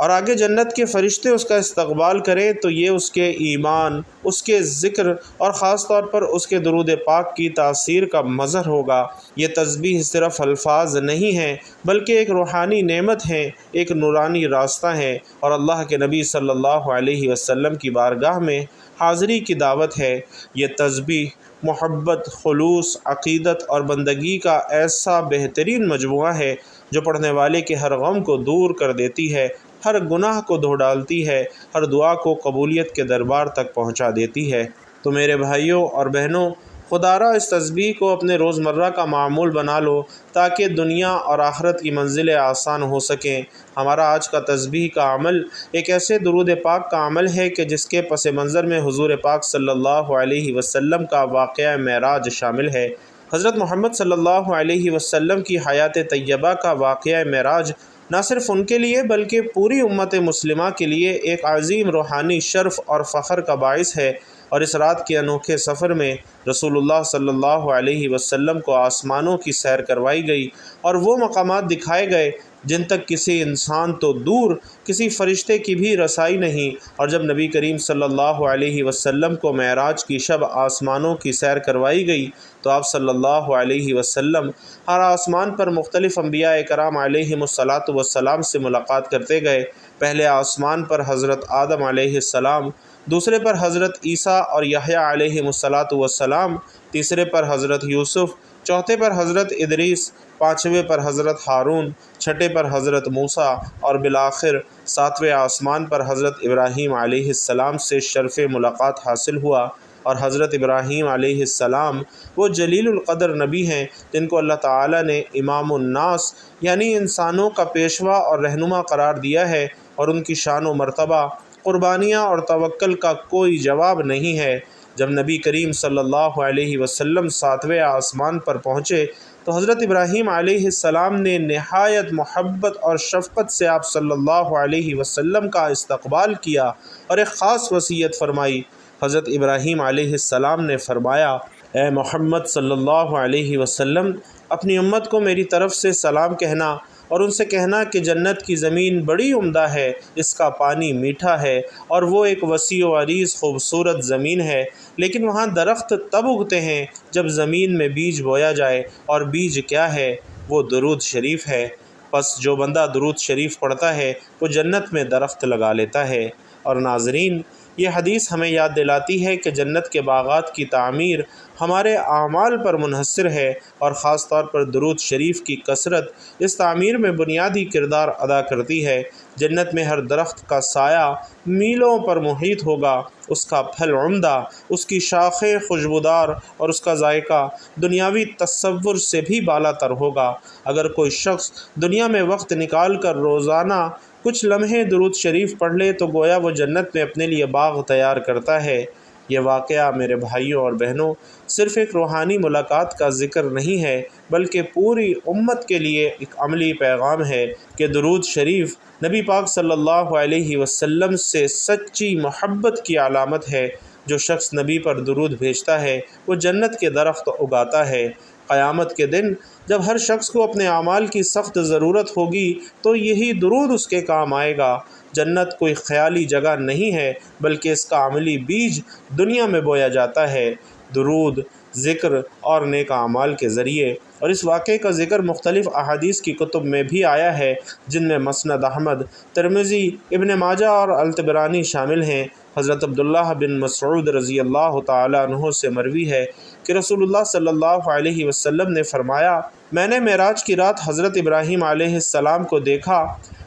اور آگے جنت کے فرشتے اس کا استقبال کریں تو یہ اس کے ایمان، اس کے ذکر اور خاص طور پر اس کے درود پاک کی تاثیر کا مظہر ہوگا۔ یہ تسبیح صرف الفاظ نہیں ہیں بلکہ ایک روحانی نعمت ہے، ایک نورانی راستہ ہے اور اللہ کے نبی صلی اللہ علیہ وسلم کی بارگاہ میں حاضری کی دعوت ہے۔ یہ تسبیح محبت، خلوص، عقیدت اور بندگی کا ایسا بہترین مجموعہ ہے جو پڑھنے والے کے ہر غم کو دور کر دیتی ہے، ہر گناہ کو دھو ڈالتی ہے، ہر دعا کو قبولیت کے دربار تک پہنچا دیتی ہے۔ تو میرے بھائیوں اور بہنوں، خدا را اس تسبیح کو اپنے روزمرہ کا معمول بنا لو تاکہ دنیا اور آخرت کی منزلیں آسان ہو سکیں۔ ہمارا آج کا تسبیح کا عمل ایک ایسے درود پاک کا عمل ہے کہ جس کے پس منظر میں حضور پاک صلی اللہ علیہ وسلم کا واقعہ معراج شامل ہے۔ حضرت محمد صلی اللہ علیہ وسلم کی حیات طیبہ کا واقعہ معراج نہ صرف ان کے لیے بلکہ پوری امت مسلمہ کے لیے ایک عظیم روحانی شرف اور فخر کا باعث ہے، اور اس رات کے انوکھے سفر میں رسول اللہ صلی اللہ علیہ وسلم کو آسمانوں کی سیر کروائی گئی اور وہ مقامات دکھائے گئے جن تک کسی انسان تو دور کسی فرشتے کی بھی رسائی نہیں، اور جب نبی کریم صلی اللہ علیہ وسلم کو معراج کی شب آسمانوں کی سیر کروائی گئی تو آپ صلی اللہ علیہ وسلم ہر آسمان پر مختلف انبیاء کرام علیہم السلام سے ملاقات کرتے گئے۔ پہلے آسمان پر حضرت آدم علیہ السلام، دوسرے پر حضرت عیسیٰ اور یحییٰ علیہم السلام، تیسرے پر حضرت یوسف، چوتھے پر حضرت ادریس، پانچویں پر حضرت ہارون، چھٹے پر حضرت موسیٰ اور بالآخر ساتویں آسمان پر حضرت ابراہیم علیہ السلام سے شرف ملاقات حاصل ہوا۔ اور حضرت ابراہیم علیہ السلام وہ جلیل القدر نبی ہیں جن کو اللہ تعالیٰ نے امام الناس یعنی انسانوں کا پیشوا اور رہنما قرار دیا ہے، اور ان کی شان و مرتبہ، قربانیاں اور توکل کا کوئی جواب نہیں ہے۔ جب نبی کریم صلی اللہ علیہ وسلم ساتویں آسمان پر پہنچے تو حضرت ابراہیم علیہ السلام نے نہایت محبت اور شفقت سے آپ صلی اللہ علیہ وسلم کا استقبال کیا اور ایک خاص وصیت فرمائی۔ حضرت ابراہیم علیہ السلام نے فرمایا، اے محمد صلی اللہ علیہ وسلم، اپنی امت کو میری طرف سے سلام کہنا اور ان سے کہنا کہ جنت کی زمین بڑی عمدہ ہے، اس کا پانی میٹھا ہے اور وہ ایک وسیع و عریض خوبصورت زمین ہے، لیکن وہاں درخت تب اگتے ہیں جب زمین میں بیج بویا جائے، اور بیج کیا ہے؟ وہ درود شریف ہے۔ پس جو بندہ درود شریف پڑھتا ہے وہ جنت میں درخت لگا لیتا ہے۔ اور ناظرین، یہ حدیث ہمیں یاد دلاتی ہے کہ جنت کے باغات کی تعمیر ہمارے اعمال پر منحصر ہے، اور خاص طور پر درود شریف کی کثرت اس تعمیر میں بنیادی کردار ادا کرتی ہے۔ جنت میں ہر درخت کا سایہ میلوں پر محیط ہوگا، اس کا پھل عمدہ، اس کی شاخیں خوشبودار اور اس کا ذائقہ دنیاوی تصور سے بھی بالا تر ہوگا۔ اگر کوئی شخص دنیا میں وقت نکال کر روزانہ کچھ لمحے درود شریف پڑھ لے تو گویا وہ جنت میں اپنے لیے باغ تیار کرتا ہے۔ یہ واقعہ میرے بھائیوں اور بہنوں صرف ایک روحانی ملاقات کا ذکر نہیں ہے بلکہ پوری امت کے لیے ایک عملی پیغام ہے کہ درود شریف نبی پاک صلی اللہ علیہ وسلم سے سچی محبت کی علامت ہے۔ جو شخص نبی پر درود بھیجتا ہے وہ جنت کے درخت اگاتا ہے۔ قیامت کے دن جب ہر شخص کو اپنے اعمال کی سخت ضرورت ہوگی تو یہی درود اس کے کام آئے گا۔ جنت کوئی خیالی جگہ نہیں ہے بلکہ اس کا عملی بیج دنیا میں بویا جاتا ہے، درود، ذکر اور نیک اعمال کے ذریعے۔ اور اس واقعے کا ذکر مختلف احادیث کی کتب میں بھی آیا ہے جن میں مسند احمد، ترمذی، ابن ماجہ اور الطبرانی شامل ہیں۔ حضرت عبداللہ بن مسعود رضی اللہ تعالیٰ عنہ سے مروی ہے کہ رسول اللہ صلی اللہ علیہ وسلم نے فرمایا، میں نے معراج کی رات حضرت ابراہیم علیہ السلام کو دیکھا۔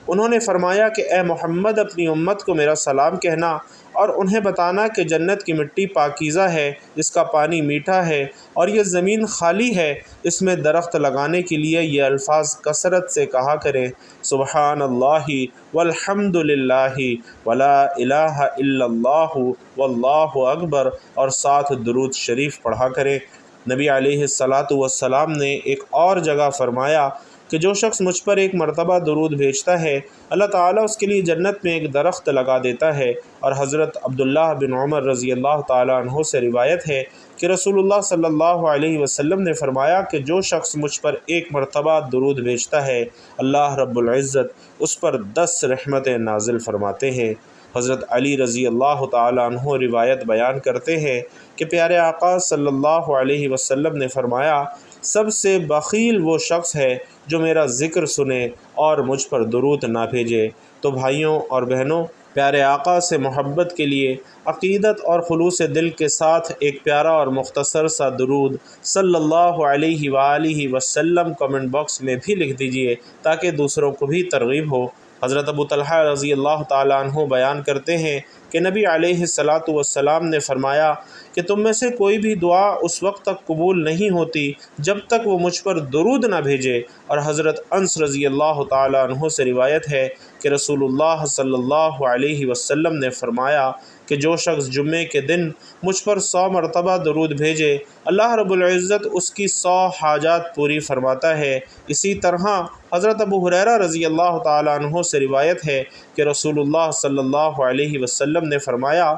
انہوں نے فرمایا کہ اے محمد، اپنی امت کو میرا سلام کہنا اور انہیں بتانا کہ جنت کی مٹی پاکیزہ ہے، اس کا پانی میٹھا ہے اور یہ زمین خالی ہے، اس میں درخت لگانے کے لیے یہ الفاظ کثرت سے کہا کریں، سبحان اللہ والحمد للہ ولا الہ الا اللہ واللہ اکبر، اور ساتھ درود شریف پڑھا کریں۔ نبی علیہ الصلاۃ والسلام نے ایک اور جگہ فرمایا کہ جو شخص مجھ پر ایک مرتبہ درود بھیجتا ہے اللہ تعالیٰ اس کے لیے جنت میں ایک درخت لگا دیتا ہے۔ اور حضرت عبداللہ بن عمر رضی اللہ تعالیٰ عنہ سے روایت ہے کہ رسول اللہ صلی اللہ علیہ وسلم نے فرمایا کہ جو شخص مجھ پر ایک مرتبہ درود بھیجتا ہے اللہ رب العزت اس پر 10 رحمتیں نازل فرماتے ہیں۔ حضرت علی رضی اللہ تعالیٰ عنہ روایت بیان کرتے ہیں کہ پیارے آقا صلی اللہ علیہ وسلم نے فرمایا سب سے بخیل وہ شخص ہے جو میرا ذکر سنے اور مجھ پر درود نہ بھیجے۔ تو بھائیوں اور بہنوں، پیارے آقا سے محبت کے لیے عقیدت اور خلوص دل کے ساتھ ایک پیارا اور مختصر سا درود صلی اللہ علیہ وآلہ وسلم کمنٹ باکس میں بھی لکھ دیجئے تاکہ دوسروں کو بھی ترغیب ہو۔ حضرت ابو طلحہ رضی اللہ تعالیٰ عنہ بیان کرتے ہیں کہ نبی علیہ الصلاۃ والسلام نے فرمایا کہ تم میں سے کوئی بھی دعا اس وقت تک قبول نہیں ہوتی جب تک وہ مجھ پر درود نہ بھیجے۔ اور حضرت انس رضی اللہ تعالیٰ عنہ سے روایت ہے کہ رسول اللہ صلی اللہ علیہ وسلم نے فرمایا کہ جو شخص جمعے کے دن مجھ پر 100 مرتبہ درود بھیجے اللہ رب العزت اس کی 100 حاجات پوری فرماتا ہے۔ اسی طرح حضرت ابو ہریرہ رضی اللہ تعالیٰ عنہ سے روایت ہے کہ رسول اللہ صلی اللہ علیہ وسلم نے فرمایا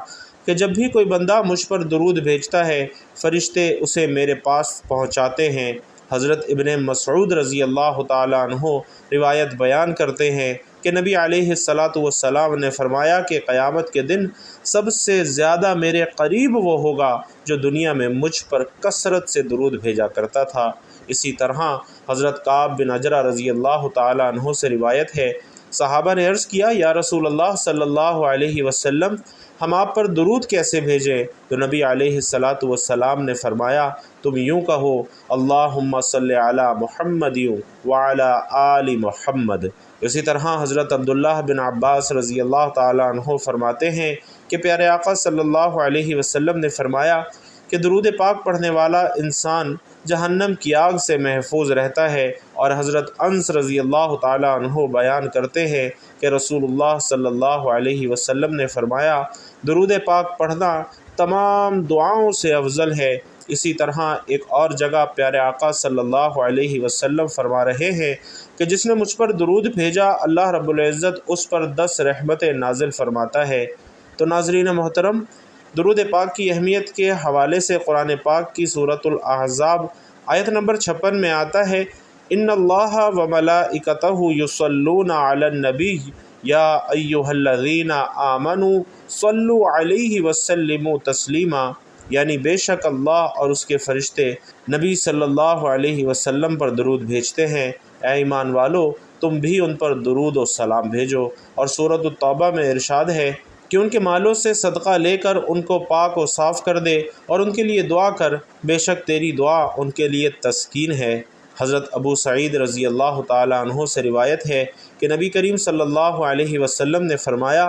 کہ جب بھی کوئی بندہ مجھ پر درود بھیجتا ہے فرشتے اسے میرے پاس پہنچاتے ہیں۔ حضرت ابن مسعود رضی اللہ تعالیٰ عنہ روایت بیان کرتے ہیں کہ نبی علیہ الصلاۃ والسلام نے فرمایا کہ قیامت کے دن سب سے زیادہ میرے قریب وہ ہوگا جو دنیا میں مجھ پر کثرت سے درود بھیجا کرتا تھا۔ اسی طرح حضرت کعب بن عجرہ رضی اللہ تعالیٰ عنہ سے روایت ہے صحابہ نے عرض کیا یا رسول اللہ صلی اللہ علیہ وسلم ہم آپ پر درود کیسے بھیجیں؟ تو نبی علیہ الصلاۃ والسلام نے فرمایا تم یوں کہو اللہم صلی علی محمد وعلی آل محمد۔ اسی طرح حضرت عبداللہ بن عباس رضی اللہ تعالیٰ عنہ فرماتے ہیں کہ پیارے آقا صلی اللہ علیہ وسلم نے فرمایا کہ درود پاک پڑھنے والا انسان جہنم کی آگ سے محفوظ رہتا ہے۔ اور حضرت انس رضی اللہ تعالیٰ عنہ بیان کرتے ہیں کہ رسول اللہ صلی اللہ علیہ وسلم نے فرمایا درود پاک پڑھنا تمام دعاؤں سے افضل ہے۔ اسی طرح ایک اور جگہ پیارے آقا صلی اللہ علیہ وسلم فرما رہے ہیں کہ جس نے مجھ پر درود بھیجا اللہ رب العزت اس پر 10 رحمتیں نازل فرماتا ہے۔ تو ناظرین محترم، درود پاک کی اہمیت کے حوالے سے قرآن پاک کی سورۃ الاحزاب آیت نمبر 56 میں آتا ہے ان اللہ و ملائکتہ یصلون علی النبی یا ایھا الذین آمنوا صلوا علیہ وسلموا تسلیما، یعنی بے شک اللہ اور اس کے فرشتے نبی صلی اللہ علیہ وسلم پر درود بھیجتے ہیں، اے ایمان والو تم بھی ان پر درود و سلام بھیجو۔ اور سورۃ التوبہ میں ارشاد ہے کہ ان کے مالوں سے صدقہ لے کر ان کو پاک و صاف کر دے اور ان کے لیے دعا کر، بے شک تیری دعا ان کے لیے تسکین ہے۔ حضرت ابو سعید رضی اللہ تعالیٰ عنہ سے روایت ہے کہ نبی کریم صلی اللہ علیہ وسلم نے فرمایا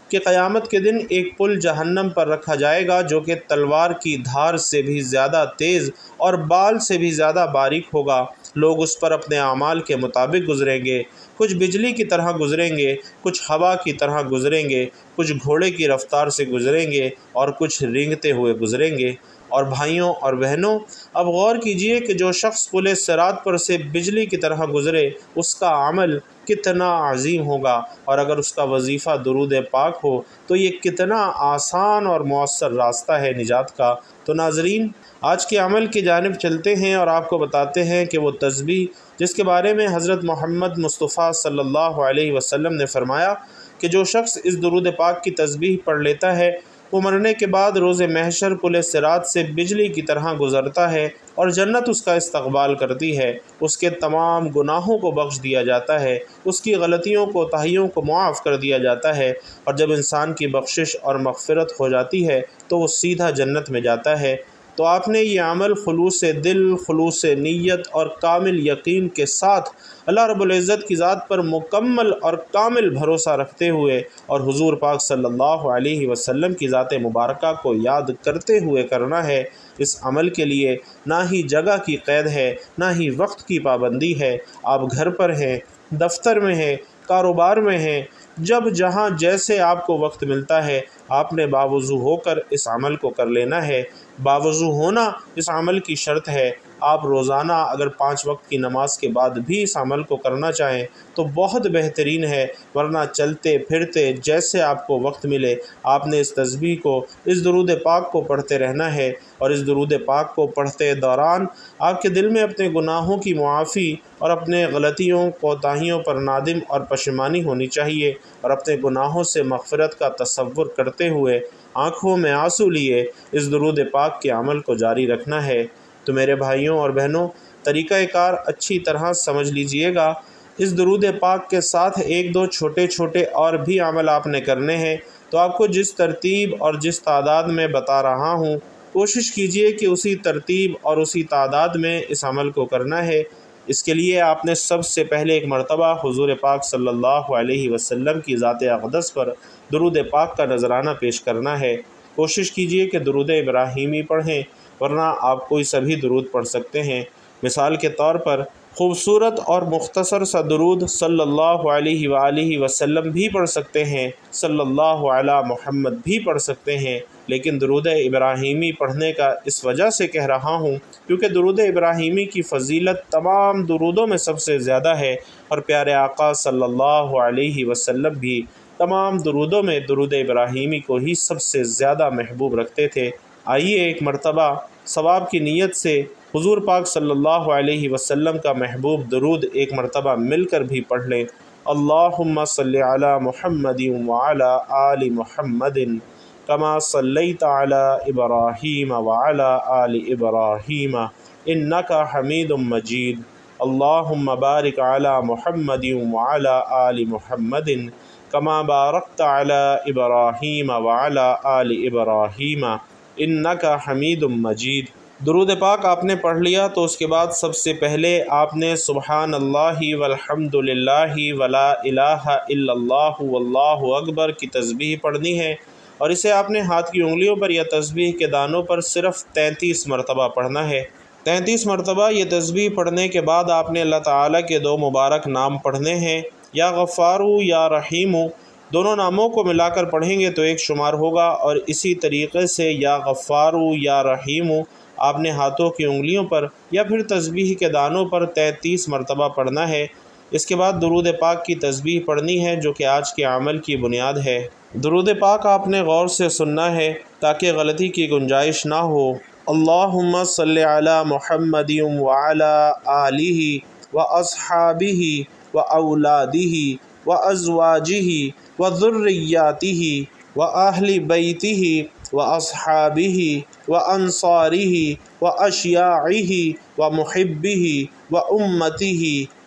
کہ قیامت کے دن ایک پل جہنم پر رکھا جائے گا جو کہ تلوار کی دھار سے بھی زیادہ تیز اور بال سے بھی زیادہ باریک ہوگا۔ لوگ اس پر اپنے اعمال کے مطابق گزریں گے، کچھ بجلی کی طرح گزریں گے، کچھ ہوا کی طرح گزریں گے، کچھ گھوڑے کی رفتار سے گزریں گے اور کچھ رینگتے ہوئے گزریں گے۔ اور بھائیوں اور بہنوں، اب غور کیجئے کہ جو شخص پل صراط پر سے بجلی کی طرح گزرے اس کا عمل کتنا عظیم ہوگا، اور اگر اس کا وظیفہ درود پاک ہو تو یہ کتنا آسان اور مؤثر راستہ ہے نجات کا۔ تو ناظرین، آج کے عمل کی جانب چلتے ہیں اور آپ کو بتاتے ہیں کہ وہ تسبیح جس کے بارے میں حضرت محمد مصطفیٰ صلی اللہ علیہ وسلم نے فرمایا کہ جو شخص اس درود پاک کی تسبیح پڑھ لیتا ہے وہ مرنے کے بعد روز محشر پل صراط سے بجلی کی طرح گزرتا ہے اور جنت اس کا استقبال کرتی ہے، اس کے تمام گناہوں کو بخش دیا جاتا ہے، اس کی غلطیوں کوتاہیوں کو معاف کر دیا جاتا ہے، اور جب انسان کی بخشش اور مغفرت ہو جاتی ہے تو وہ سیدھا جنت میں جاتا ہے۔ تو آپ نے یہ عمل خلوص دل، خلوص نیت اور کامل یقین کے ساتھ اللہ رب العزت کی ذات پر مکمل اور کامل بھروسہ رکھتے ہوئے اور حضور پاک صلی اللہ علیہ وسلم کی ذات مبارکہ کو یاد کرتے ہوئے کرنا ہے۔ اس عمل کے لیے نہ ہی جگہ کی قید ہے، نہ ہی وقت کی پابندی ہے۔ آپ گھر پر ہیں، دفتر میں ہیں، کاروبار میں ہیں، جب جہاں جیسے آپ کو وقت ملتا ہے آپ نے باوضو ہو کر اس عمل کو کر لینا ہے۔ باوضو ہونا اس عمل کی شرط ہے۔ آپ روزانہ اگر 5 وقت کی نماز کے بعد بھی اس عمل کو کرنا چاہیں تو بہت بہترین ہے، ورنہ چلتے پھرتے جیسے آپ کو وقت ملے آپ نے اس تسبیح کو، اس درود پاک کو پڑھتے رہنا ہے، اور اس درود پاک کو پڑھتے دوران آپ کے دل میں اپنے گناہوں کی معافی اور اپنے غلطیوں کوتاہیوں پر نادم اور پشیمانی ہونی چاہیے، اور اپنے گناہوں سے مغفرت کا تصور کرتے ہوئے آنکھوں میں آنسو لیے اس درود پاک کے عمل کو جاری رکھنا ہے۔ تو میرے بھائیوں اور بہنوں، طریقہ کار اچھی طرح سمجھ لیجئے گا۔ اس درود پاک کے ساتھ 1-2 چھوٹے چھوٹے اور بھی عمل آپ نے کرنے ہیں، تو آپ کو جس ترتیب اور جس تعداد میں بتا رہا ہوں کوشش کیجئے کہ اسی ترتیب اور اسی تعداد میں اس عمل کو کرنا ہے۔ اس کے لیے آپ نے سب سے پہلے ایک مرتبہ حضور پاک صلی اللہ علیہ وسلم کی ذات اقدس پر درود پاک کا نذرانہ پیش کرنا ہے۔ کوشش کیجئے کہ درود ابراہیمی پڑھیں، ورنہ آپ کوئی سبھی درود پڑھ سکتے ہیں۔ مثال کے طور پر خوبصورت اور مختصر سا درود صلی اللہ علیہ وآلہ وسلم بھی پڑھ سکتے ہیں، صلی اللہ علی محمد بھی پڑھ سکتے ہیں، لیکن درود ابراہیمی پڑھنے کا اس وجہ سے کہہ رہا ہوں کیونکہ درود ابراہیمی کی فضیلت تمام درودوں میں سب سے زیادہ ہے، اور پیارے آقا صلی اللہ علیہ وسلم بھی تمام درودوں میں درود ابراہیمی کو ہی سب سے زیادہ محبوب رکھتے تھے۔ آئیے ایک مرتبہ ثواب کی نیت سے حضور پاک صلی اللہ علیہ وسلم کا محبوب درود ایک مرتبہ مل کر بھی پڑھ لیں۔ اللہم صلی علی محمد وعلی آل محمد کما صلیت علی ابراہیم وعلی آل ابراہیم انک حمید مجید۔ اللہم بارک علی محمد وعلی آل محمد کما بارکت علی ابراہیم وعلی آل ابراہیم انک حمید مجید۔ درود پاک آپ نے پڑھ لیا تو اس کے بعد سب سے پہلے آپ نے سبحان اللہ والحمد للہ ولا الہ الا اللہ واللہ اکبر کی تسبیح پڑھنی ہے، اور اسے آپ نے ہاتھ کی انگلیوں پر یا تسبیح کے دانوں پر صرف 33 مرتبہ پڑھنا ہے۔ 33 مرتبہ یہ تسبیح پڑھنے کے بعد آپ نے اللہ تعالیٰ کے 2 مبارک نام پڑھنے ہیں، یا غفارو یا رحیمو۔ دونوں ناموں کو ملا کر پڑھیں گے تو ایک شمار ہوگا، اور اسی طریقے سے یا غفارو یا رحیمو آپ نے ہاتھوں کی انگلیوں پر یا پھر تسبیح کے دانوں پر 33 مرتبہ پڑھنا ہے۔ اس کے بعد درود پاک کی تسبیح پڑھنی ہے جو کہ آج کے عمل کی بنیاد ہے۔ درود پاک آپ نے غور سے سننا ہے تاکہ غلطی کی گنجائش نہ ہو۔ اللہم صلی علی محمد وعلی آلہ واصحابہ واولادہ وازواجہ وذریاتہ واہل بیتہ واصحابہ وانصارہ واشیاعہ ومحبہ وامتہ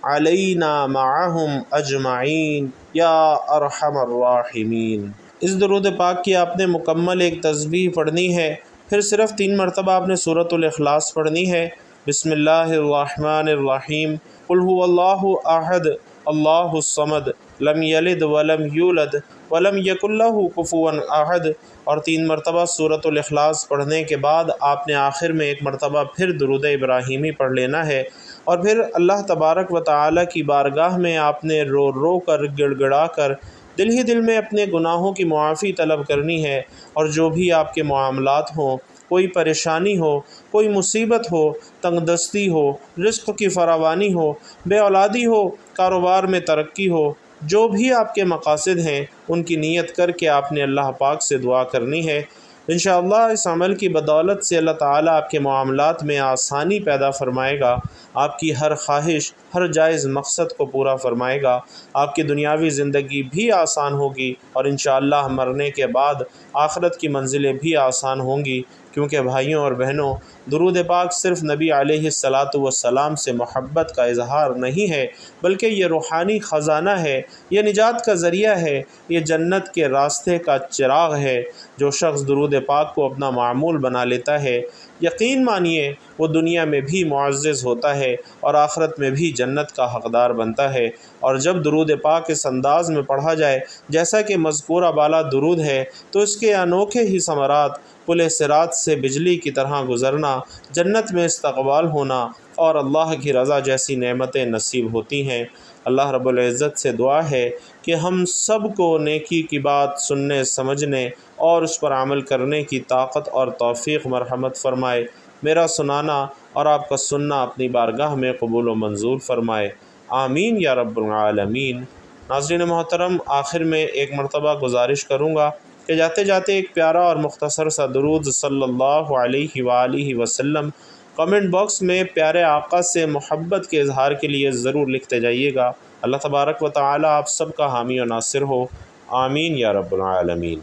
علینا معہم اجمعین یا ارحم الراحمین۔ اس درود پاک کی آپ نے مکمل ایک تسبیح پڑھنی ہے، پھر صرف 3 مرتبہ آپ نے سورۃ الاخلاص پڑھنی ہے۔ بسم اللہ الرحمن الرحیم، قل هو اللہ احد اللہ الصمد لم یلد ولم یولد ولم یکن لہ کفوا احد، اور 3 مرتبہ سورۃ الاخلاص پڑھنے کے بعد آپ نے آخر میں ایک مرتبہ پھر درود ابراہیمی پڑھ لینا ہے، اور پھر اللہ تبارک و تعالیٰ کی بارگاہ میں آپ نے رو رو کر گڑ گڑا کر دل ہی دل میں اپنے گناہوں کی معافی طلب کرنی ہے، اور جو بھی آپ کے معاملات ہوں، کوئی پریشانی ہو، کوئی مصیبت ہو، تنگ دستی ہو، رزق کی فراوانی ہو، بے اولادی ہو، کاروبار میں ترقی ہو، جو بھی آپ کے مقاصد ہیں ان کی نیت کر کے آپ نے اللہ پاک سے دعا کرنی ہے۔ انشاءاللہ اس عمل کی بدولت سے اللہ تعالیٰ آپ کے معاملات میں آسانی پیدا فرمائے گا، آپ کی ہر خواہش، ہر جائز مقصد کو پورا فرمائے گا، آپ کی دنیاوی زندگی بھی آسان ہوگی، اور انشاءاللہ مرنے کے بعد آخرت کی منزلیں بھی آسان ہوں گی، کیونکہ بھائیوں اور بہنوں، درود پاک صرف نبی علیہ السلام سے محبت کا اظہار نہیں ہے، بلکہ یہ روحانی خزانہ ہے، یہ نجات کا ذریعہ ہے، یہ جنت کے راستے کا چراغ ہے۔ جو شخص درود پاک کو اپنا معمول بنا لیتا ہے، یقین مانیے وہ دنیا میں بھی معزز ہوتا ہے اور آخرت میں بھی جنت کا حقدار بنتا ہے۔ اور جب درود پاک اس انداز میں پڑھا جائے جیسا کہ مذکورہ بالا درود ہے، تو اس کے انوکھے ہی ثمرات، پل صراط سے بجلی کی طرح گزرنا، جنت میں استقبال ہونا اور اللہ کی رضا جیسی نعمتیں نصیب ہوتی ہیں۔ اللہ رب العزت سے دعا ہے کہ ہم سب کو نیکی کی بات سننے، سمجھنے اور اس پر عمل کرنے کی طاقت اور توفیق مرحمت فرمائے۔ میرا سنانا اور آپ کا سننا اپنی بارگاہ میں قبول و منظور فرمائے، آمین یا رب العالمین۔ ناظرین محترم، آخر میں ایک مرتبہ گزارش کروں گا کہ جاتے جاتے ایک پیارا اور مختصر سا درود صلی اللہ علیہ وآلہ وسلم کمنٹ باکس میں پیارے آقا سے محبت کے اظہار کے لیے ضرور لکھتے جائیے گا۔ اللہ تبارک و تعالی آپ سب کا حامی و ناصر ہو، آمین یا رب العالمین۔